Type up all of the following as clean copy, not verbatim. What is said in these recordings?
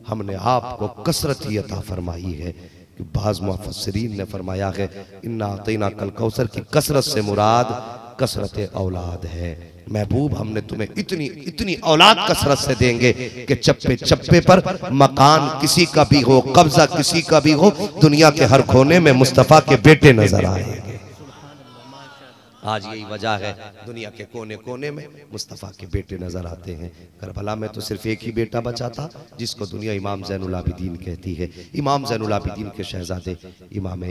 हमने आपको कसरत ही अता फरमाई है। कि बाज़ मुफस्सिरीन ने फरमाया है इन्ना अतैना कल कौसर की कसरत से मुराद कसरत औलाद है। महबूब हमने तुम्हें इतनी इतनी औलाद कसरत से देंगे कि चप्पे चप्पे पर मकान किसी का भी हो, कब्जा किसी का भी हो, दुनिया के हर कोने में मुस्तफ़ा के बेटे नजर आएंगे। आज यही वजह है दुनिया के कोने कोने में मुस्तफ़ा के बेटे नजर आते हैं। करबला में तो सिर्फ एक ही बेटा बचा था जिसको दुनिया इमाम ज़ैनुल आबिदीन कहती है। इमाम ज़ैनुल आबिदीन के शहजादे इमाम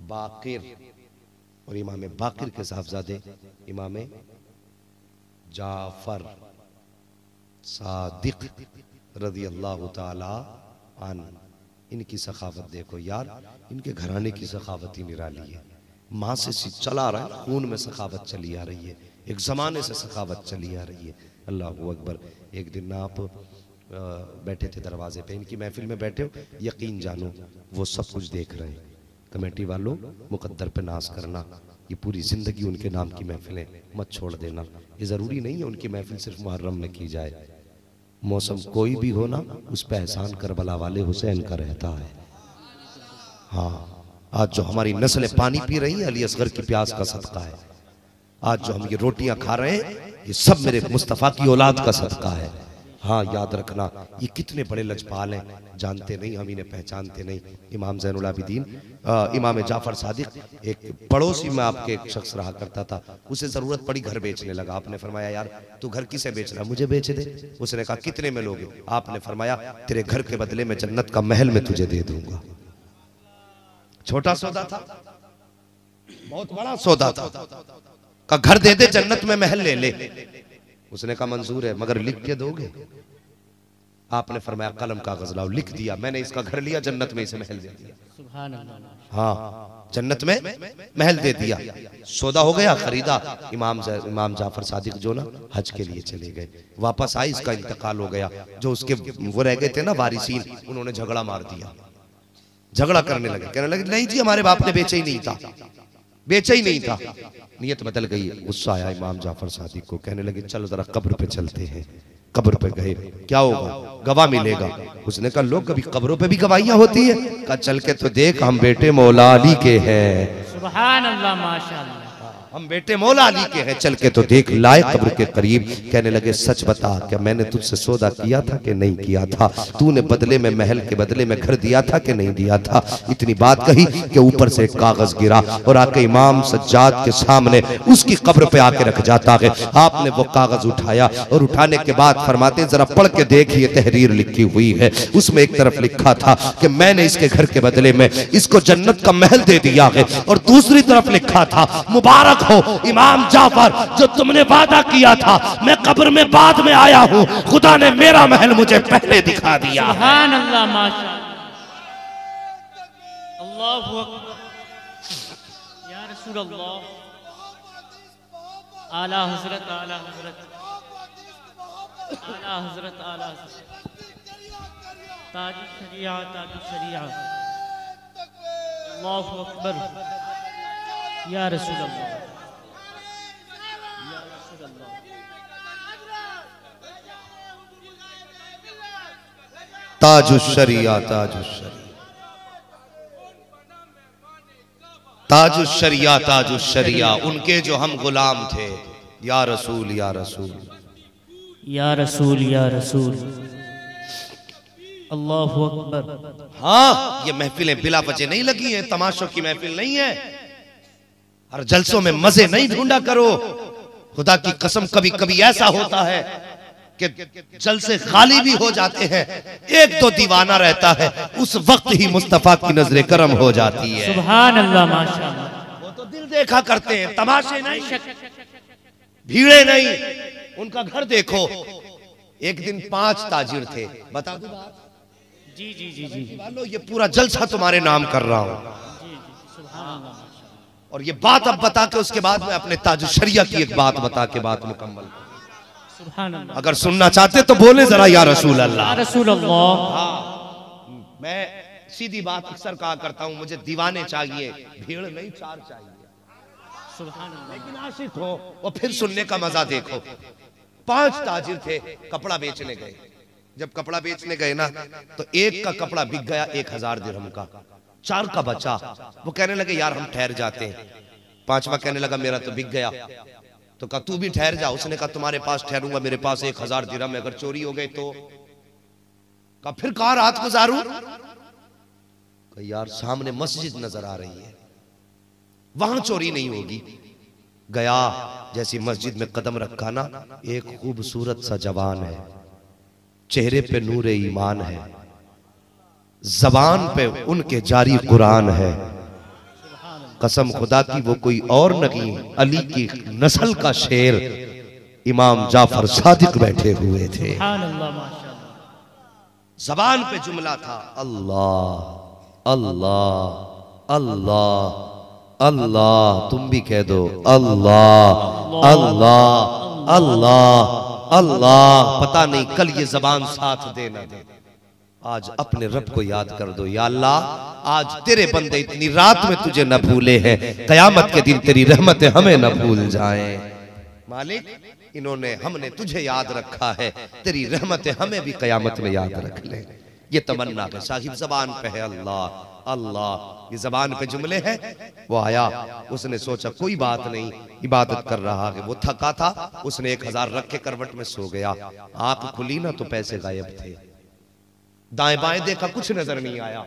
बाकिर और इमाम बाकिर के साहबजादे इमाम जाफर सादिक रज़ी अल्लाह ताला अन्हु, इनकी सखावत देखो यार, इनके घराने की सखावत ही निराली है। माँ से चला रहा है, खून में सखावत चली आ रही है, एक ज़माने से सखावत चली आ रही है। अल्लाहु अकबर। एक दिन ना आप बैठे थे दरवाजे पे, इनकी महफिल में बैठे हो, यकीन जानो वो सब कुछ देख रहे हैं। कमेटी वालों मुकद्दर पे नाज करना, ये पूरी ज़िंदगी उनके नाम की महफिलें मत छोड़ देना। ये ज़रूरी नहीं है उनकी महफिल सिर्फ मुहर्रम में की जाए, मौसम कोई भी हो ना, उस पर एहसान करबला वाले हुसैन का रहता है। हाँ, आज जो हमारी नस्लें पानी पी रही है अली असगर की प्यास का सदका है। आज जो हम ये रोटियां खा रहे हैं ये सब मेरे मुस्तफ़ा की औलाद का सदका है। हाँ, याद रखना, ये कितने बड़े लजपाल हैं, जानते नहीं, हम इन्हें पहचानते नहीं। इमाम ज़ैनुल आबिदीन इमाम जाफर सादिक, एक पड़ोसी में आपके एक शख्स रहा करता था, उसे ज़रूरत पड़ी घर बेचने लगा। आपने फरमाया यार तू घर किसे बेच रहा, मुझे बेच दे। उसने कहा कितने में लोगे? आपने फरमाया तेरे घर के बदले में जन्नत का महल में तुझे दे दूंगा। छोटा सौदा था, बहुत बड़ा सौदा था। का घर दे दे, जन्नत में महल ले ले। उसने कहा मंजूर है, मगर लिख के दोगे? आपने फरमाया कलम कागज लाओ। लिख दिया, मैंने इसका घर लिया, जन्नत में इसे महल दे दिया। सुभान अल्लाह। हाँ, जन्नत में महल दे दिया। सौदा हो गया, खरीदा। इमाम जाफर सादिक जो ना हज के लिए चले गए, वापस आए, इसका इंतकाल हो गया। जो उसके वो रह गए थे ना वारिसीन, उन्होंने झगड़ा मार दिया, झगड़ा करने लगे, कहने लगे नहीं जी हमारे बाप ने बेचा ही नहीं था, बेचा ही नहीं था। नीयत बदल गई, गुस्सा आया इमाम जाफर सादिक को, कहने लगे चलो जरा कब्र पे चलते हैं। कब्र पे गए, क्या होगा? गवाह मिलेगा। उसने कहा लोग कभी कब्रों पे भी गवाहियां होती है? कहा चल के तो देख, हम बेटे मौला अली के हैं। सुभान अल्लाह, माशाअल्लाह, हम बेटे मौला अली के हैं, चल के तो देख। लाए कब्र के करीब, कहने लगे सच बता, क्या मैंने तुझसे सौदा किया था कि नहीं किया था? तूने बदले में महल के बदले में घर दिया था कि नहीं दिया था? इतनी बात कही कि ऊपर से एक कागज गिरा और आके इमाम सज्जाद के सामने उसकी कब्र पे आके रख जाता है। आपने वो कागज उठाया और उठाने के बाद फरमाते जरा पढ़ के देखिए, तहरीर लिखी हुई है। उसमें एक तरफ लिखा था कि मैंने इसके घर के बदले में इसको जन्नत का महल दे दिया है, और दूसरी तरफ लिखा था मुबारक हो इमाम जाफर, जो तुमने वादा किया था मैं कब्र में बाद में आया हूँ, खुदा ने मेरा महल मुझे पहले दिखा दिया। सुभान अल्लाह, माशाअल्लाह, अल्लाहु अकबर, या रसूल अल्लाह, आला हज़रत, आला हज़रत, आला हज़रत, आला हज़रत, ताज शरिया, ताज शरिया, अल्लाहु अकबर, या रसूल अल्लाह, ताजुश्शरिया, ताजुश्शरिया, ताजुश्शरिया, उनके जो हम गुलाम थे। या रसूल, या रसूल, या रसूल, या रसूल, अल्लाहु अकबर। हाँ, ये महफिलें बिला वजह नहीं लगी हैं, तमाशों की महफिल नहीं है। हर जलसों में मजे नहीं ढूंढा करो। खुदा की कसम, कभी कभी ऐसा होता है कि जलसे खाली भी हो जाते हैं, एक तो दीवाना रहता है, उस वक्त ही मुस्तफा की नजरे करम हो जाती है। सुभान अल्लाह, माशाअल्लाह। वो तो दिल देखा करते हैं, तमाशे नहीं, भीड़े नहीं। उनका घर देखो। एक दिन 5 ताजिर थे, बता दो बात? जी जी जी जी वालों, ये पूरा जलसा तुम्हारे नाम कर रहा हूं। सुभान अल्लाह। और ये बात अब बता के उसके बाद में अपने ताजुश्शरिया की एक बात बता के बात मुकम्मल। अगर सुनना चाहते तो बोले जरा या रसूल अल्लाह, रसूल अल्लाह। हाँ, मैं सीधी बात अक्सर कहा करता हूं, मुझे दीवाने चाहिए, भीड़ नहीं, चार चाहिए। सुभान अल्लाह। लेकिन आशिक हो और फिर सुनने का मजा देखो। 5 ताजिर थे, कपड़ा बेचने गए। जब कपड़ा बेचने गए ना तो एक का कपड़ा बिक गया 1000 दिरहम का, 4 का बचा। वो कहने लगे यार हम ठहर जाते हैं। 5वां कहने लगा मेरा तो बिक गया। तो कहा तू भी ठहर जा। उसने कहा तुम्हारे पास ठहरूंगा, मेरे पास 1000 दिरहम है, अगर चोरी हो गए तो। कहा फिर कहां रात गुजारूं? कहा यार सामने मस्जिद नजर आ रही है, वहां चोरी नहीं होगी। गया, जैसी मस्जिद में कदम रखा ना, एक खूबसूरत सा जवान है, चेहरे पे नूर ईमान है, जबान पे उनके जारी कुरान है। कसम खुदा की वो कोई और नहीं, अली की नस्ल का शेर इमाम जाफर सादिक बैठे हुए थे। जबान पे जुमला था अल्लाह अल्लाह अल्लाह अल्लाह। तुम भी कह दो अल्लाह अल्लाह अल्लाह अल्लाह। पता नहीं कल ये जबान साथ दे ना दे। आज अपने रब को याद कर दो, या अल्लाह आज तेरे बंदे इतनी रात में तुझे न भूले हैं, कयामत के दिन तेरी रहमतें हमें न भूल जाएं। मालिक इन्होंने हमने तुझे याद रखा है, तेरी रहमतें हमें भी कयामत में याद रख ले। ये तमन्ना है साहिब, जबान पे है अल्लाह अल्लाह, ये जबान पे जुमले हैं। वो आया, उसने सोचा कोई बात नहीं, इबादत कर रहा है। वो थका था, उसने 1000 रख के करवट में सो गया। आंख खुली ना तो पैसे गायब थे, दाएं बाएं देखा कुछ नजर नहीं आया,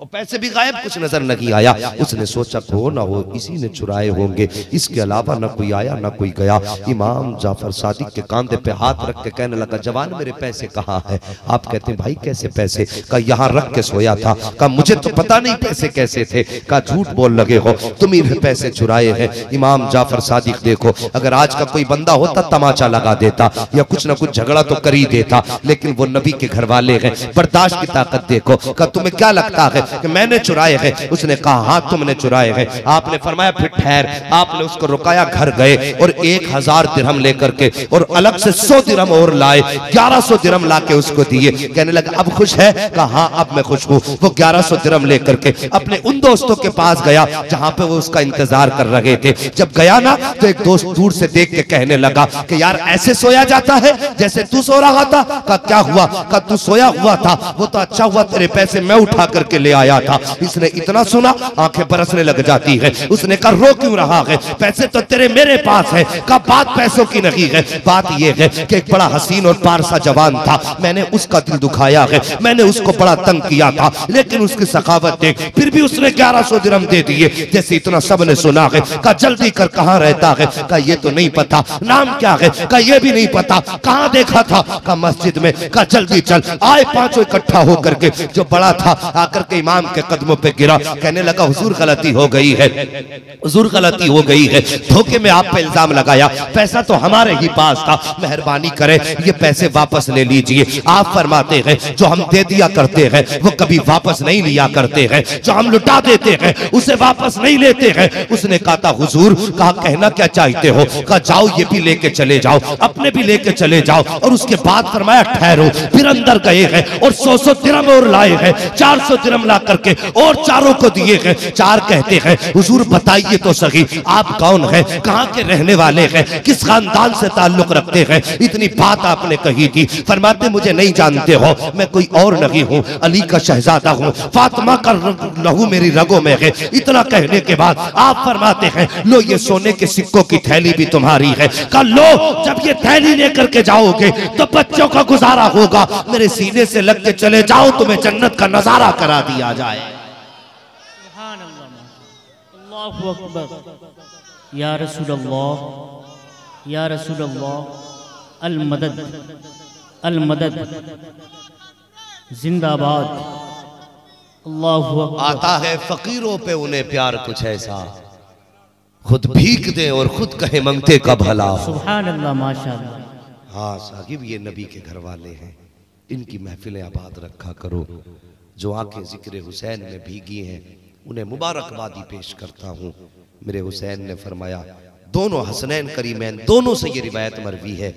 और पैसे भी गायब, कुछ नजर नहीं आया। उसने सोचा हो ना हो इसी ने चुराए होंगे, इसके अलावा ना कोई आया ना कोई गया। इमाम जाफर सादिक के कांधे पे हाथ रख के कहने लगा जवान मेरे पैसे कहाँ है? आप कहते हैं भाई कैसे पैसे? कहा यहाँ रख के सोया था। कहा मुझे तो पता नहीं पैसे कैसे थे। कहा झूठ बोल लगे हो, तुम ही पैसे चुराए हैं। इमाम जाफर सादिक देखो, अगर आज का कोई बंदा होता तमाचा लगा देता या कुछ ना कुछ झगड़ा तो कर ही देता, लेकिन वो नबी के घर वाले हैं, बर्दाश्त की ताकत देखो। कहा तुम्हें क्या लगता है कि मैंने चुराए हैं? उसने कहा हाँ तुमने चुराए हैं। आपने फरमाया फिर ठहर। आपने उसको रुकाया, घर गए और 1000 दिरहम लेकर के और अलग से 100 दिरहम और लाए, 1100 दिरहम लाके उसको दिए। कहने लगा अब खुश है? कहा हाँ अब मैं खुश हूँ। वो 1100 दिरहम लेकर के अपने उन दोस्तों के पास गया जहां पे वो उसका इंतजार कर रहे थे। जब गया ना तो एक दोस्त दूर से देख के कहने लगा कि यार ऐसे सोया जाता है जैसे तू सो रहा था? कहा क्या हुआ? कहा तू सोया हुआ था, वो तो अच्छा हुआ तेरे पैसे मैं उठा करके ले आया था। इसने इतना सुना आंखें बरसने लग जाती है। उसने कहा रो क्यों रहा है? पैसे तो तेरे मेरे पास है। कहा बात पैसों की नहीं है, बात यह है कि एक बड़ा हसीन और पारसा जवान था, मैंने उसका दिल दुखाया है, मैंने उसको बड़ा तंग किया था, लेकिन उसकी सखावत देख फिर भी उसने 1100 दिरहम दे दिए। जैसे इतना सबने सुना है। कहा जल्दी कर कहाँ रहता है? कहा ये तो नहीं पता। नाम क्या है? कहा ये भी नहीं पता। कहाँ देखा था? कहा मस्जिद में। कहा जल्दी चल। आए पांचों इकट्ठा होकर के, जो बड़ा था आकर के इमाम के कदमों पे गिरा, कहने लगा हुजूर गलती हो गई है, हुजूर गलती हो गई है, धोखे में आप पे इल्जाम लगाया, पैसा तो हमारे ही पास था, मेहरबानी करें ये पैसे वापस ले लीजिए। आप फरमाते हैं जो हम दे दिया करते हैं वो कभी वापस नहीं लिया करते हैं, जो हम लुटा देते हैं उसे वापस नहीं लेते हैं। उसने कहा था हुजूर, कहा कहना क्या चाहते हो? कहा जाओ ये भी लेके चले जाओ, अपने भी लेके चले जाओ। और उसके बाद फरमाया ठहरो। फिर अंदर गए हैं और 100 दिरहम और लाए हैं, 400 दिरहम ला करके और चारों को दिए हैं। चार कहते हैं हुजूर बताइए तो सही आप कौन हैं, कहां के रहने वाले हैं, किस खानदान से ताल्लुक रखते हैं? इतनी बात आपने कही थी। फरमाते मुझे नहीं जानते हो, मैं कोई और नहीं हूं, अली का शहजादा हूं, फातिमा का लहू मेरी रगों में है। इतना कहने के बाद आप फरमाते हैं लो ये सोने के सिक्कों की थैली भी तुम्हारी है। कल लो जब ये थैली लेकर के जाओगे तो बच्चों का गुजारा होगा, मेरे सीने से लग के चले जाओ तुम्हें जन्नत का नजारा करा दिया जाए। अल्लाहु अकबर। या रसूल अल्लाह, या रसूल अल्लाह, अल मदद, अल मदद, जिंदाबाद। अल्लाहु अकबर। आता है फकीरों पे उन्हें प्यार कुछ ऐसा, खुद भीख दे और खुद कहे मंगते का भला। सुभान अल्लाह, माशाअल्लाह। हाँ साहिब ये नबी के घर वाले हैं, इनकी महफिलें आबाद रखा करो। जो आंखें जिक्र हुसैन में भीगी हैं उन्हें मुबारकबादी पेश करता हूँ। मेरे हुसैन ने फरमाया, दोनों हसनैन करीमैन दोनों से ये रिवायत मरवी है,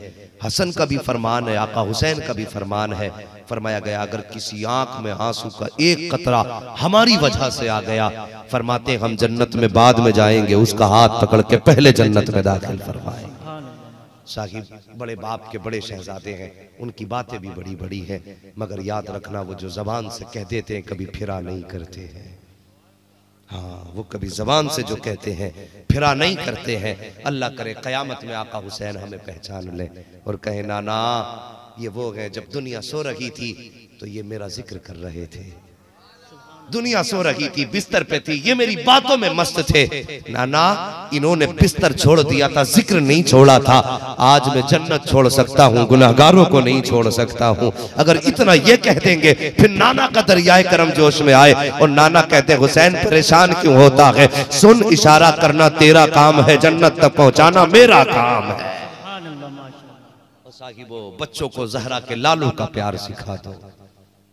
हसन का भी फरमान है, आका हुसैन का भी फरमान है। फरमाया गया अगर किसी आंख में आंसू का एक कतरा हमारी वजह से आ गया, फरमाते हम जन्नत में बाद में जाएंगे, उसका हाथ पकड़ के पहले जन्नत में दाखिल फरमाएंगे। साहिब बड़े बाप के बड़े शहजादे हैं, उनकी बातें भी बड़ी बड़ी हैं, मगर याद रखना वो जो जबान से कह देते हैं कभी फिरा नहीं करते हैं। हाँ, वो कभी जबान से जो कहते हैं फिरा नहीं करते हैं। अल्लाह करे क़यामत में आका हुसैन हमें पहचान ले और कहे नाना ये वो है जब दुनिया सो रही थी तो ये मेरा जिक्र कर रहे थे, दुनिया सो रही थी बिस्तर पे थी, ये मेरी बातों में मस्त थे। नाना इन्होंने बिस्तर छोड़ दिया था, जिक्र नहीं छोड़ा था। आज मैं जन्नत छोड़ सकता हूँ, गुनाहगारों को नहीं छोड़ सकता हूँ। अगर इतना ये कह देंगे फिर नाना का दरियाए करम जोश में आए और नाना कहते हुसैन परेशान क्यों होता है, सुन इशारा करना तेरा काम है, जन्नत तक पहुंचाना मेरा काम है। साहिबो बच्चों को ज़हरा के लालू का प्यार सिखा दो,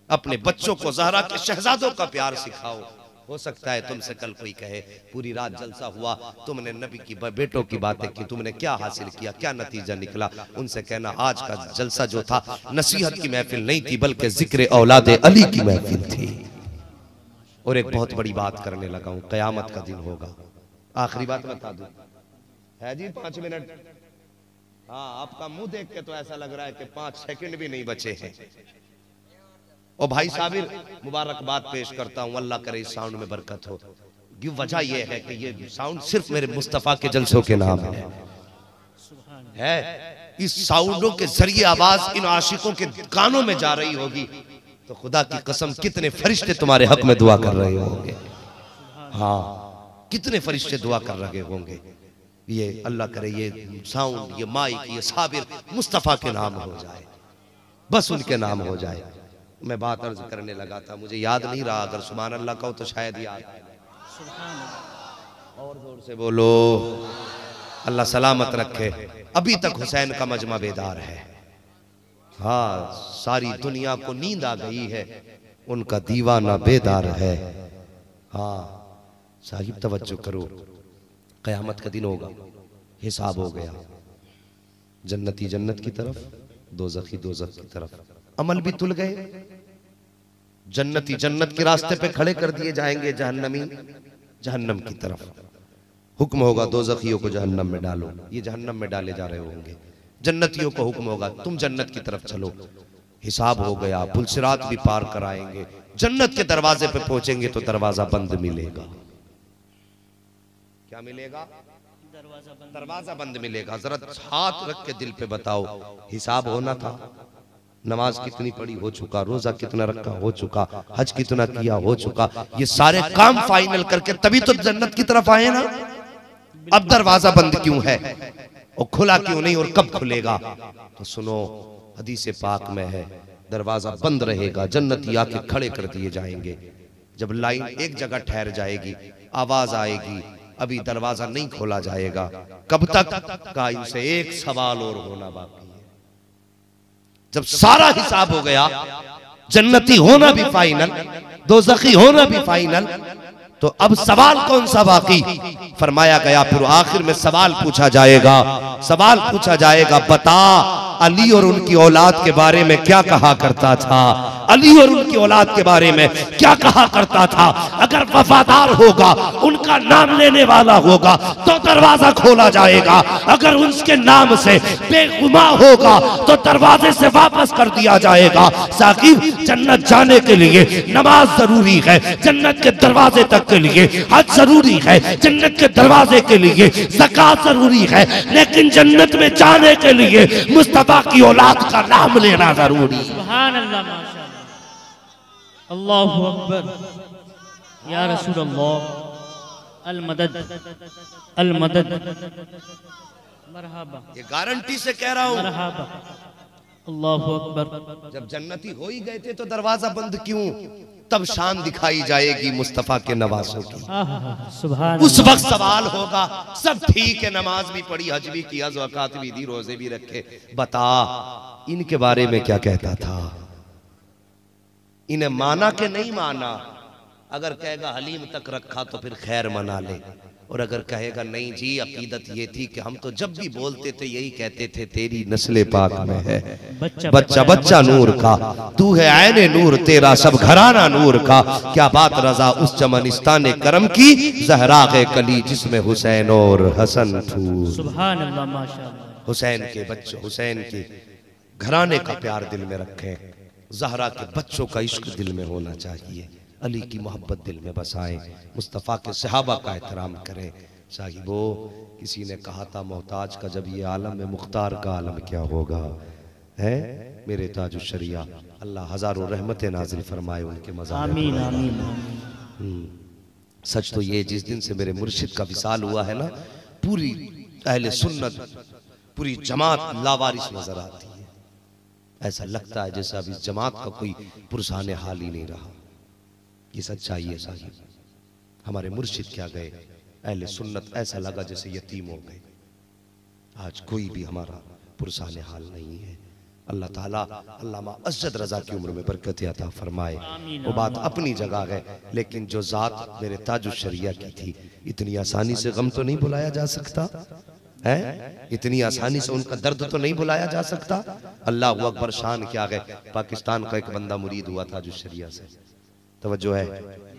अपने बच्चों को ज़हरा के शहजादों का प्यार सिखाओ। हो सकता है तुमसे कल कोई कहे पूरी रात जलसा हुआ, तुमने नबी की बेटों की बातें की, तुमने क्या हासिल किया, क्या नतीजा निकला। उनसे कहना आज का जलसा जो था नसीहत की महफिल नहीं थी बल्कि जिक्र औलादे अली की महफिल थी। और एक बहुत बड़ी बात करने लगा हूं, कयामत का दिन होगा। आखिरी बात बता दूं है जी, 5 मिनट। हाँ, आपका मुंह देख के तो ऐसा लग रहा है कि 5 सेकंड भी नहीं बचे हैं। और भाई साबिर मुबारकबाद पेश करता हूं, अल्लाह करे इस साउंड में बरकत हो। वजह यह है कि ये साउंड सिर्फ मेरे मुस्तफा के जलसों के नाम है। इस साउंडों के जरिए आवाज इन आशिकों के कानों में जा रही होगी तो खुदा की कसम कितने फरिश्ते तुम्हारे हक में दुआ कर रहे होंगे। हाँ, कितने फरिश्ते दुआ कर रहे होंगे। ये अल्लाह करे ये साउंड, ये माइक, ये साबिर मुस्तफा के नाम हो जाए, बस उनके नाम हो जाए। मैं बात अर्ज करने लगा था, मुझे याद नहीं रहा, अगर सुभान अल्लाह कहो तो शायद याद आए। और जोर से बोलो, अल्लाह सलामत रखे। अभी तक हुसैन का मजमा बेदार है। हाँ, सारी दुनिया को नींद आ गई है, उनका दीवाना बेदार है। हाँ साहिब तवज्जो करो, क़यामत का दिन होगा, हिसाब हो गया। जन्नती जन्नत की तरफ, दोज़खी दोज़ख की तरफ। अमल भी तुल गए, जन्नती जन्नत के रास्ते पे खड़े कर दिए जाएंगे, जहन्नमी जहन्नम की तरफ। हुक्म होगा दोज़खियों को जहन्नम में डालो, ये जहन्नम में डाले जा रहे होंगे। जन्नतियों को हुक्म होगा तुम जन्नत की तरफ चलो। हिसाब हो गया, पुलसिरात भी पार कराएंगे, जन्नत के दरवाजे पे पहुंचेंगे तो दरवाजा बंद मिलेगा। क्या मिलेगा? दरवाजा बंद मिलेगा। जरा हाथ रख के दिल पे बताओ, हिसाब होना था। नमाज कितनी पढ़ी हो चुका, रोजा कितना रखा हो चुका, हज कितना किया हो चुका, ये सारे काम फाइनल करके तभी तो जन्नत की तरफ आए ना। अब दरवाजा बंद क्यों है और खुला क्यों नहीं और कब खुलेगा? तो सुनो, हदीस पाक में है दरवाजा बंद रहेगा, जन्नती आके खड़े कर दिए जाएंगे। जब लाइन एक जगह ठहर जाएगी, आवाज आएगी अभी दरवाजा नहीं खोला जाएगा। कब तक का? इनसे एक सवाल और होना बाकी है। जब सारा हिसाब हो गया, जन्नती होना भी फाइनल, दोज़खी होना भी फाइनल, तो अब सवाल कौन सा बाकी? फरमाया गया फिर आखिर में सवाल पूछा जाएगा, सवाल पूछा जाएगा, बता अली और उनकी औलाद के बारे में क्या कहा करता था? अली और उनकी औलाद के बारे में क्या कहा करता था? अगर वफादार होगा, उनका नाम लेने वाला होगा तो दरवाजा खोला जाएगा। अगर उसके नाम से बेगुमा होगा तो दरवाजे से वापस कर दिया जाएगा। साकिब, जन्नत जाने के लिए नमाज जरूरी है, जन्नत के दरवाजे तक के लिए हज जरूरी है, जन्नत के दरवाजे के लिए ज़कात जरूरी है, लेकिन जन्नत में जाने के लिए मुस्तफा की औलाद का नाम लेना जरूरी है। सुभान अल्लाह, माशाअल्लाह, अल्लाहु अकबर, या रसूल अल्लाह, अल मदद, अल मदद, मरहबा। ये गारंटी से कह रहा हूं, मरहबा, अल्लाहु अकबर। जब जन्नती हो ही गए थे तो दरवाजा बंद क्यों? तब शान दिखाई जाएगी मुस्तफा के नवासों की। सुभान उस वक्त सवाल होगा, सब ठीक है, नमाज भी पढ़ी, हज भी किया, ज़कात भी दी, रोजे भी रखे, बता इनके बारे में क्या कहता था? इन्हें माना कि नहीं माना? अगर कहेगा हलीम तक रखा तो फिर खैर मना ले, और अगर कहेगा नहीं जी अकीदत ये थी कि हम तो जब भी बोलते थे यही कहते थे तेरी नस्ले पाक में है, बच्चा बच्चा नूर का, तू है ऐने नूर, तेरा सब घराना नूर का। क्या बात रजा उस चमनिस्तान करम की, ज़हरा के कली जिसमें हुसैन और हसन फूल। सुभान अल्लाह, माशाअल्लाह। हुसैन के बच्चों, हुसैन के घराने का प्यार दिल में रखें, ज़हरा के बच्चों का इश्क दिल में होना चाहिए, अली की मोहब्बत दिल में बसाएं, मुस्तफ़ा के सहाबा का एहतराम करें। साहिबो, किसी ने कहा था मोहताज का जब ये आलम है, मुख्तार का आलम क्या होगा। है मेरे ताजुश शरिया, अल्लाह हजारों रहमतें नाजिल फरमाए उनके मज़ार। आमीन आमीन आमीन। सच तो ये जिस दिन से मेरे मुर्शिद का विसाल हुआ है ना, पूरी अहले सुन्नत, पूरी जमात लावारिस नजर आती है। ऐसा लगता है जैसे अब इस जमात का कोई पुरसाने हाल ही नहीं रहा। ये सच्चाई है साहिब, हमारे मुर्शिद क्या गए, अहले सुन्नत ऐसा लगा जैसे यतीम हो गए। आज कोई भी हमारा पुरसाने हाल नहीं है। अल्लाह ताला अल्लामा अज़द रज़ा की उम्र में बरकत अता फरमाए। वो बात अपनी जगह है, लेकिन जो ज़ात मेरे ताजुश शरिया की थी, इतनी आसानी से गम तो नहीं बुलाया जा सकता है, इतनी आसानी से उनका दर्द तो नहीं बुलाया जा सकता। अल्लाह अकबर, शान क्या है। पाकिस्तान का एक बंदा मुरीद हुआ ताजुश शरिया से, तवज्जो है?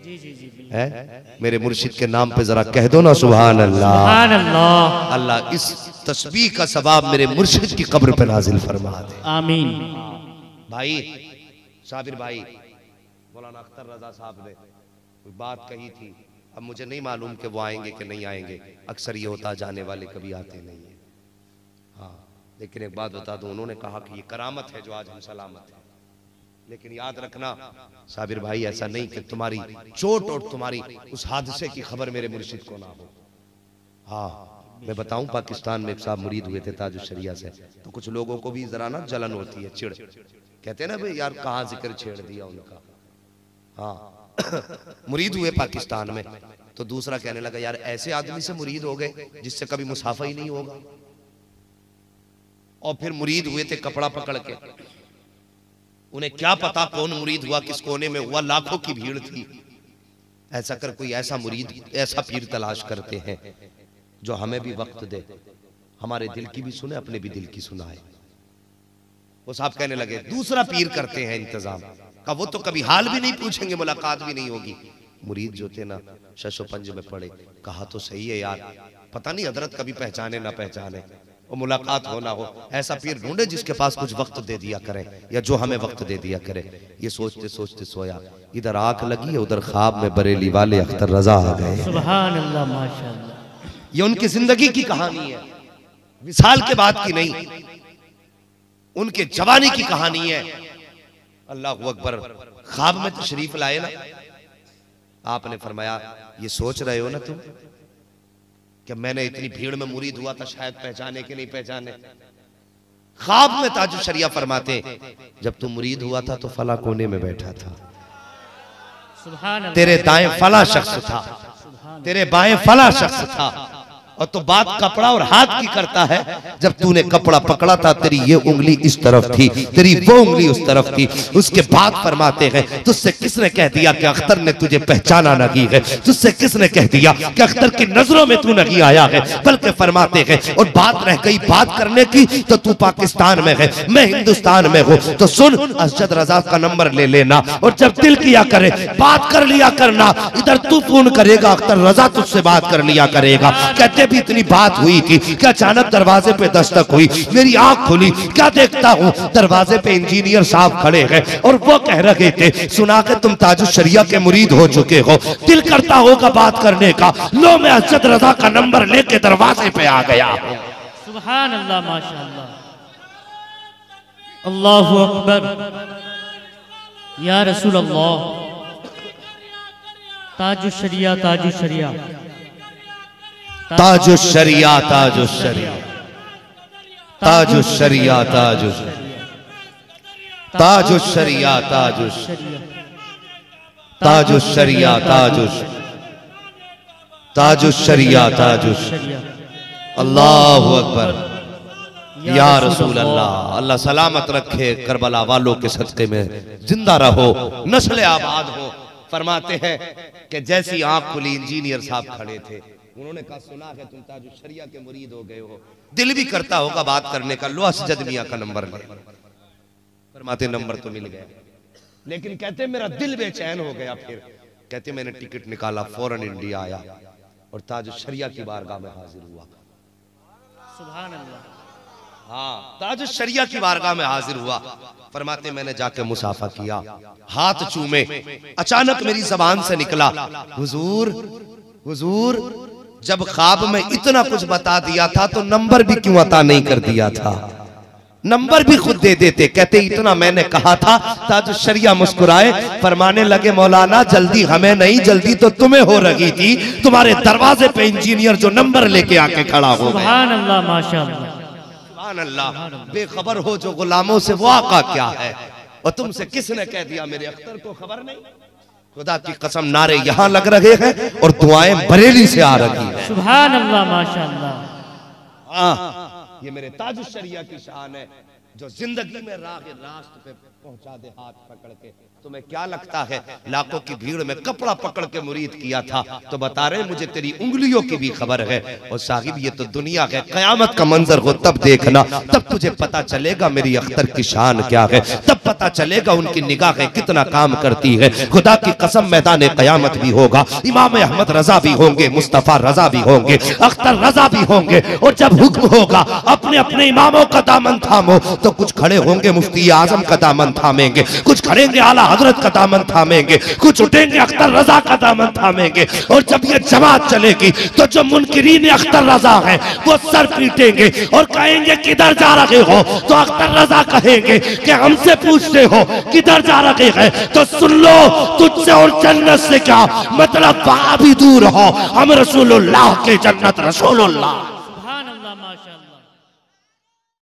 जी जी जी है मेरे मुर्शिद के नाम पे जरा कह दो ना सुभान अल्लाह। सुभान अल्लाह। अल्लाह इस तस्बीह का सवाब मेरे मुर्शिद की कब्र पे नाजिल फरमा दे। आमीन। भाई साबिर भाई, मौलाना अख्तर रजा साहब ने कोई बात कही थी, अब मुझे नहीं मालूम कि वो आएंगे कि नहीं आएंगे। अक्सर ये होता जाने वाले कभी आते नहीं है। हाँ, लेकिन एक बात बता दूं, उन्होंने कहा कि ये करामत है जो आज हम सलामत हैं। लेकिन याद रखना साबिर भाई, ऐसा नहीं कि तुम्हारी चोट और तुम्हारी उस हादसे की खबर मेरे मुर्शिद को ना हो। हाँ, मैं बताऊं, पाकिस्तान में एक साहब मुरीद हुए थे ताजुश शरिया से, तो कुछ लोगों को भी जरा ना जलन होती है, चिढ़, कहते हैं ना भाई यार कहाँ जिक्र छेड़ दिया उनका। हाँ मुरीद हुए पाकिस्तान में, तो दूसरा कहने लगा यार ऐसे आदमी से मुरीद हो गए जिससे कभी मुसाफा ही नहीं होगा। और फिर मुरीद हुए थे कपड़ा पकड़ के, उन्हें क्या पता कौन मुरीद हुआ, किस कोने में हुआ, लाखों की भीड़ थी। ऐसा कर कोई ऐसा मुरीद, ऐसा पीर तलाश करते हैं जो हमें भी वक्त दे, हमारे दिल की भी सुने, अपने भी दिल की सुनाए। वो साहब कहने लगे दूसरा पीर करते हैं इंतजाम का, वो तो कभी हाल भी नहीं पूछेंगे, मुलाकात भी नहीं होगी। मुरीद जो थे ना शशो पंज में पड़े, कहा तो सही है यार, पता नहीं हजरत कभी पहचाने ना पहचाने, वो मुलाकात हो ना हो, ऐसा पीर ढूंढे जिसके पास कुछ वक्त दे दिया करे, या जो हमें वक्त दे दिया करे। ये सोचते सोचते सोया, इधर आंख लगी है, उधर ख्वाब में बरेली वाले अख्तर रजा आ गए। सुभान अल्लाह, माशाअल्लाह। ये उनकी जिंदगी की कहानी है, विसाल के बाद की नहीं, उनके जवानी की कहानी है। अल्लाह अकबर, ख्वाब में तशरीफ लाए ना, आपने फरमाया ये सोच रहे हो ना तुम कि मैंने इतनी भीड़ में मुरीद हुआ था, शायद पहचाने कि नहीं पहचाने। ख्वाब में ताजुश शरिया फरमाते जब तू मुरीद हुआ था तो फला कोने में बैठा था, सुभान अल्लाह। तेरे दाएं फला शख्स था, तेरे बाएं फला शख्स था, और तो बात कपड़ा और हाथ की करता है। जब तूने कपड़ा पकड़ा था तेरी ये उंगली इस तरफ थी, तेरी वो उंगली उस तरफ थी। उसके बाद फरमाते हैं तुझसे किसने कह दिया कि अख्तर ने तुझे पहचाना नहीं है, तुझसे किसने कह दिया कि अख्तर की नजरों में तू नहीं आया है। बल्कि फरमाते हैं और बात रह गई बात करने की, तो तू पाकिस्तान में है, मैं हिंदुस्तान में हूँ, तो सुन अज़द रज़ा का नंबर ले लेना, और जब दिल किया करे बात कर लिया करना। इधर तू फोन करेगा, अख्तर रज़ा तुझसे बात कर लिया करेगा। कहते भी इतनी बात हुई थी कि अचानक दरवाजे पे दस्तक हुई, मेरी आंख खुली, क्या देखता हूँ दरवाजे पे इंजीनियर साहब खड़े हैं, और वो कह रहे थे सुना के तुम ताजुश शरिया के मुरीद हो चुके हो, दिल करता होगा बात करने का। लो मैं अज़द रज़ा का नंबर लेके दरवाजे पे आ गया। सुभान अल्लाह, माशाअल्लाह, अल्लाहु अकबर, या रसूल अल्लाह। ताजुश शरिया, ताजुश शरिया, ताजुश शरिया, ताजुश शरिया, ताजुश शरिया, ताजुश ताजुश शरिया, ताजुश ताजुश शरिया, ताजुश ताजुश शरिया, ताजुश। अल्लाहु अकबर, या रसूल अल्लाह। अल्लाह सलामत रखे, करबला वालों के सदके में जिंदा रहो, नस्ल आबाद हो। फरमाते हैं कि जैसी आंख खुली इंजीनियर साहब खड़े थे, उन्होंने कहा सुना है तुम ताजुश शरिया के मुरीद हो गए हो, दिल भी करता होगा बात करने का, लो असजद मियां का नंबर ले। फरमाते नंबर तो मिल गया, लेकिन कहते मेरा दिल बेचैन हो गया। फिर कहते मैंने टिकट निकाला, फौरन इंडिया आया और ताजुश शरिया की बारगाह में हाजिर हुआ। सुभान अल्लाह। हाँ, ताज शरिया की बारगाह में हाजिर हुआ। फरमाते मैंने जाके मुसाफा किया, हाथ चूमे, अचानक मेरी जबान से निकला, हुजूर हुजूर, जब ख्वाब में इतना कुछ बता दिया था तो नंबर भी क्यों अता नहीं कर दिया था? नंबर भी खुद दे देते। कहते इतना मैंने कहा था। ताज शरिया मुस्कुराए, फरमाने लगे मौलाना जल्दी हमें नहीं, जल्दी तो तुम्हें हो रही थी। तुम्हारे दरवाजे पे इंजीनियर जो नंबर लेके आके खड़ा हो गया। सुभान अल्लाह, माशाअल्लाह, सुभान अल्लाह। बेखबर हो जो गुलामों से, वो आका क्या है? और तुमसे किसने कह दिया मेरे अख्तर को खबर नहीं? खुदा की कसम, नारे यहां लग रहे हैं और दुआएं बरेली से आ रही है। सुभान अल्लाह, माशाअल्लाह। हाँ, ये मेरे ताज शरिया की शान है, जो जिंदगी में राह रास्त पे पहुंचा दे हाथ पकड़ के। तुम्हें क्या लगता है लाखों की भीड़ में कपड़ा पकड़ के मुरीद किया था तो बता रहे मुझे तेरी उंगलियों की भी खबर है। और साहिब ये तो दुनिया है, कयामत का मंजर हो तब देखना, तब तुझे पता चलेगा मेरी अख्तर की शान क्या है, तब पता चलेगा उनकी निगाहें कितना काम करती है। खुदा की कसम, मैदान कयामत भी होगा, इमाम अहमद रजा भी होंगे, मुस्तफा रजा भी होंगे, अख्तर रजा भी होंगे। और जब हुक्म होगा अपने अपने इमामों का दामन थामो, तो कुछ खड़े होंगे मुफ्ती आजम का दामन थामेंगे, कुछ खड़ेंगे आला हजरत का दामन थामेंगे, कुछ उठेंगे अख्तर रजा का दामन थामेंगे। और जब ये जमात चलेगी तो जो मुनकिरीन अख्तर रजा है वो सर पीटेंगे और कहेंगे किधर जा रहे हो? तो अख्तर रजा कहेंगे कि हमसे पूछते हो किधर जा रहे हैं तो सुन लो, तुझसे और जन्नत से क्या मतलब, वहां भी दूर हो, हम रसूलुल्लाह के जन्नत रसूलुल्लाह।